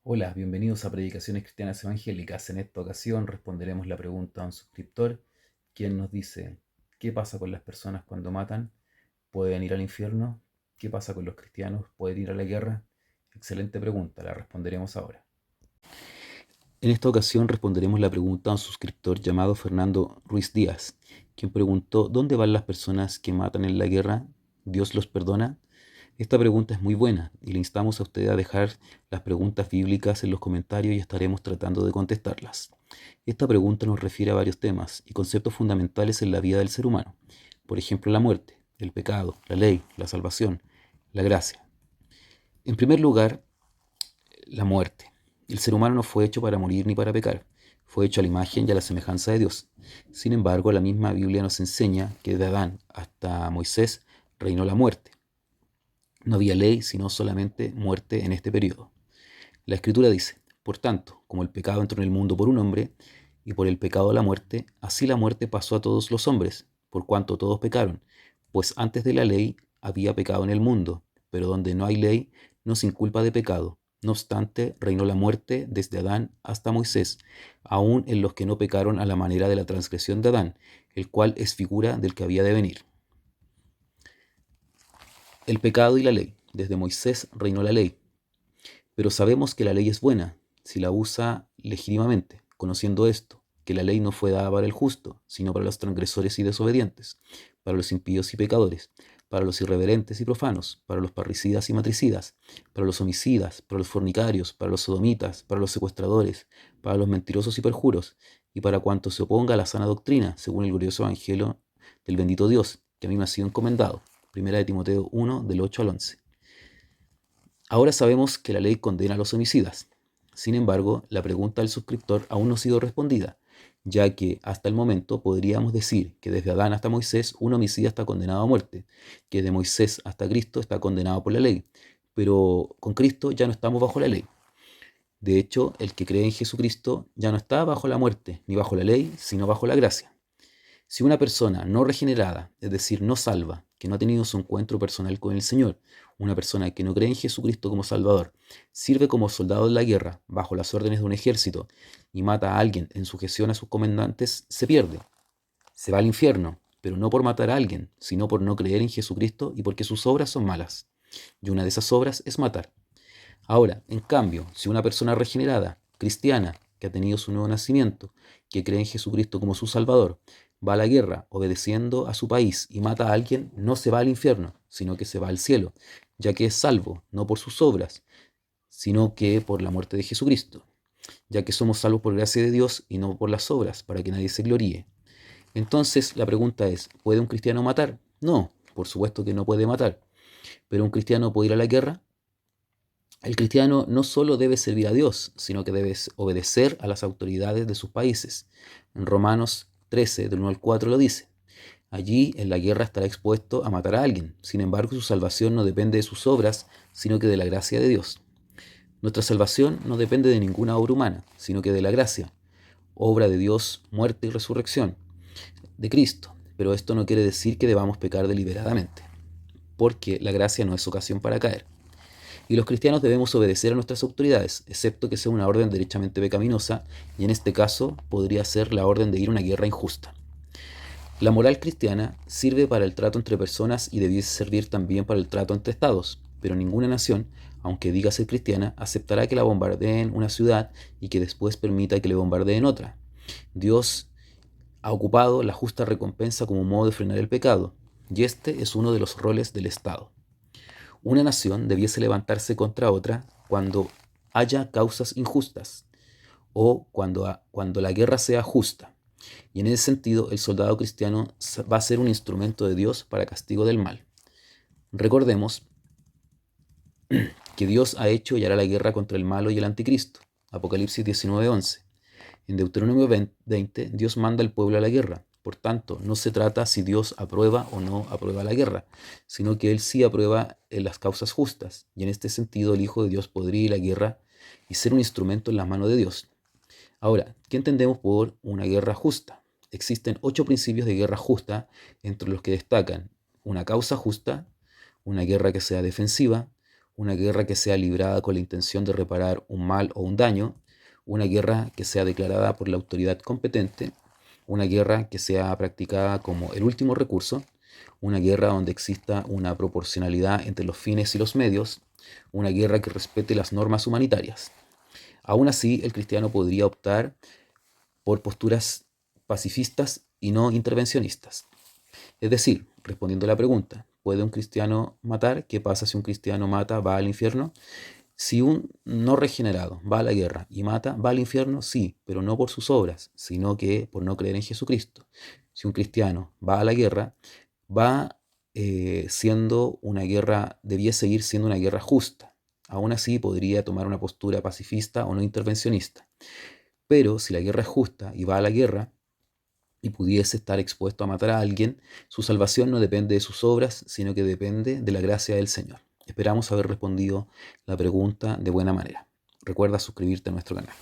Hola, bienvenidos a Predicaciones Cristianas Evangélicas. En esta ocasión responderemos la pregunta a un suscriptor, quien nos dice: ¿qué pasa con las personas cuando matan? ¿Pueden ir al infierno? ¿Qué pasa con los cristianos? ¿Pueden ir a la guerra? Excelente pregunta, la responderemos ahora. En esta ocasión responderemos la pregunta a un suscriptor llamado Fernando Ruiz Díaz, quien preguntó: ¿dónde van las personas que matan en la guerra? ¿Dios los perdona? Esta pregunta es muy buena y le instamos a usted a dejar las preguntas bíblicas en los comentarios y estaremos tratando de contestarlas. Esta pregunta nos refiere a varios temas y conceptos fundamentales en la vida del ser humano. Por ejemplo, la muerte, el pecado, la ley, la salvación, la gracia. En primer lugar, la muerte. El ser humano no fue hecho para morir ni para pecar. Fue hecho a la imagen y a la semejanza de Dios. Sin embargo, la misma Biblia nos enseña que de Adán hasta Moisés reinó la muerte. No había ley, sino solamente muerte en este periodo. La Escritura dice: por tanto, como el pecado entró en el mundo por un hombre, y por el pecado la muerte, así la muerte pasó a todos los hombres, por cuanto todos pecaron. Pues antes de la ley había pecado en el mundo, pero donde no hay ley, no se inculpa de pecado. No obstante, reinó la muerte desde Adán hasta Moisés, aun en los que no pecaron a la manera de la transgresión de Adán, el cual es figura del que había de venir. El pecado y la ley. Desde Moisés reinó la ley. Pero sabemos que la ley es buena si la usa legítimamente, conociendo esto, que la ley no fue dada para el justo, sino para los transgresores y desobedientes, para los impíos y pecadores, para los irreverentes y profanos, para los parricidas y matricidas, para los homicidas, para los fornicarios, para los sodomitas, para los secuestradores, para los mentirosos y perjuros, y para cuanto se oponga a la sana doctrina, según el glorioso evangelio del bendito Dios, que a mí me ha sido encomendado. Primera de Timoteo 1, del 8 al 11. Ahora sabemos que la ley condena a los homicidas. Sin embargo, la pregunta del suscriptor aún no ha sido respondida, ya que hasta el momento podríamos decir que desde Adán hasta Moisés un homicida está condenado a muerte, que de Moisés hasta Cristo está condenado por la ley, pero con Cristo ya no estamos bajo la ley. De hecho, el que cree en Jesucristo ya no está bajo la muerte, ni bajo la ley, sino bajo la gracia. Si una persona no regenerada, es decir, no salva, que no ha tenido su encuentro personal con el Señor, una persona que no cree en Jesucristo como Salvador, sirve como soldado en la guerra, bajo las órdenes de un ejército, y mata a alguien en sujeción a sus comandantes, se pierde. Se va al infierno, pero no por matar a alguien, sino por no creer en Jesucristo y porque sus obras son malas. Y una de esas obras es matar. Ahora, en cambio, si una persona regenerada, cristiana, que ha tenido su nuevo nacimiento, que cree en Jesucristo como su Salvador, va a la guerra obedeciendo a su país y mata a alguien, no se va al infierno, sino que se va al cielo, ya que es salvo, no por sus obras, sino que por la muerte de Jesucristo, ya que somos salvos por gracia de Dios y no por las obras, para que nadie se gloríe. Entonces, la pregunta es: ¿puede un cristiano matar? No, por supuesto que no puede matar. ¿Pero un cristiano puede ir a la guerra? El cristiano no solo debe servir a Dios, sino que debe obedecer a las autoridades de sus países. En Romanos 13, del 1 al 4 lo dice. Allí en la guerra estará expuesto a matar a alguien. Sin embargo, su salvación no depende de sus obras, sino que de la gracia de Dios. Nuestra salvación no depende de ninguna obra humana, sino que de la gracia, obra de Dios, muerte y resurrección de Cristo. Pero esto no quiere decir que debamos pecar deliberadamente, porque la gracia no es ocasión para caer. Y los cristianos debemos obedecer a nuestras autoridades, excepto que sea una orden derechamente pecaminosa, y en este caso podría ser la orden de ir a una guerra injusta. La moral cristiana sirve para el trato entre personas y debiese servir también para el trato entre estados, pero ninguna nación, aunque diga ser cristiana, aceptará que la bombardeen una ciudad y que después permita que le bombardeen otra. Dios ha ocupado la justa recompensa como modo de frenar el pecado, y este es uno de los roles del Estado. Una nación debiese levantarse contra otra cuando haya causas injustas o cuando la guerra sea justa. Y en ese sentido, el soldado cristiano va a ser un instrumento de Dios para castigo del mal. Recordemos que Dios ha hecho y hará la guerra contra el malo y el anticristo. Apocalipsis 19:11. En Deuteronomio 20, Dios manda al pueblo a la guerra. Por tanto, no se trata si Dios aprueba o no aprueba la guerra, sino que Él sí aprueba las causas justas. Y en este sentido, el Hijo de Dios podría ir a la guerra y ser un instrumento en las manos de Dios. Ahora, ¿qué entendemos por una guerra justa? Existen 8 principios de guerra justa, entre los que destacan una causa justa, una guerra que sea defensiva, una guerra que sea librada con la intención de reparar un mal o un daño, una guerra que sea declarada por la autoridad competente, una guerra que sea practicada como el último recurso, una guerra donde exista una proporcionalidad entre los fines y los medios, una guerra que respete las normas humanitarias. Aún así, el cristiano podría optar por posturas pacifistas y no intervencionistas. Es decir, respondiendo a la pregunta, ¿puede un cristiano matar? ¿Qué pasa si un cristiano mata, va al infierno? Si un no regenerado va a la guerra y mata, va al infierno, sí, pero no por sus obras, sino que por no creer en Jesucristo. Si un cristiano va a la guerra, va siendo una guerra, debía seguir siendo una guerra justa. Aún así, podría tomar una postura pacifista o no intervencionista. Pero si la guerra es justa y va a la guerra y pudiese estar expuesto a matar a alguien, su salvación no depende de sus obras, sino que depende de la gracia del Señor. Esperamos haber respondido la pregunta de buena manera. Recuerda suscribirte a nuestro canal.